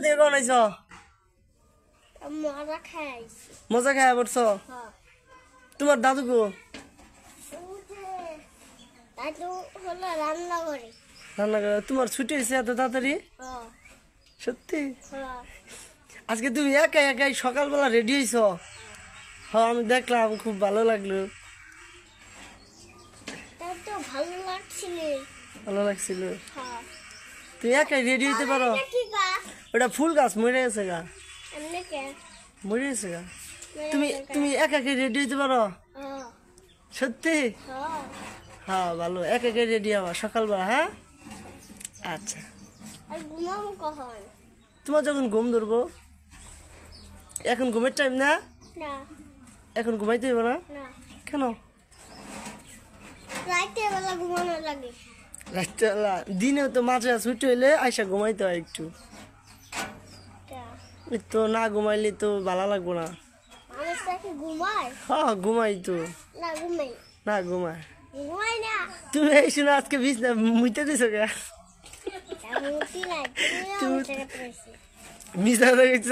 থেকে কখন আইছ? মজা খাইছি। মজা খাইয়া পড়ছ? তোমার দাদু গো? দাদু হলো রান্না করে। রান্না করে। তোমার ছুটি হয়েছে এত তাড়াতাড়ি? সত্যি? আজকে তুমি একাই একাই সকালবেলা রেডি হয়েছ? হ্যাঁ আমি দেখলাম, খুব ভালো লাগলো। তো ভালো লাগছিল। ভালো লাগছিল। তুমি একাই রেডি হইতে পারো? ওটা ফুল গাছ মরে গেছে গা। মরে গেছে গা। তুমি তুমি একাকে রেডি হইতে পারো? সত্যি? হ্যাঁ ভালো, একাকে রেডি হওয়া সকালবেলা। হ্যাঁ আচ্ছা। তোমার যখন ঘুম ধরবো? এখন ঘুমের টাইম না? এখন ঘুমাইতে হইব না? কেন? রাতেবেলা ঘুমানো লাগে। রাত্রেবেলা? দিনেও তো মাঝে ছুটি হইলে আইসা ঘুমাইতে হয় একটু। তো না ঘুমাইলে তো ভালো লাগবো না। হ্যাঁ ঘুমাই তো। না ঘুমায়। তুমি এই শুনে আজকে বিছনা মুইতে দিছো কে? মিশা দেখছ?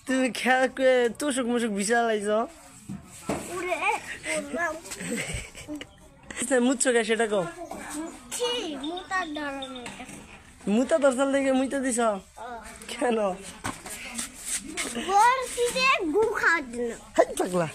তুমি খেয়াল করে তোষক মোষক বিছানা লাইছ? মুচ্ছো কে সেটা কো? মুতা দরসাল দেখে মুইতে দিছ? কেন? ঘুম খাওয়ার জন্য। পাগলা।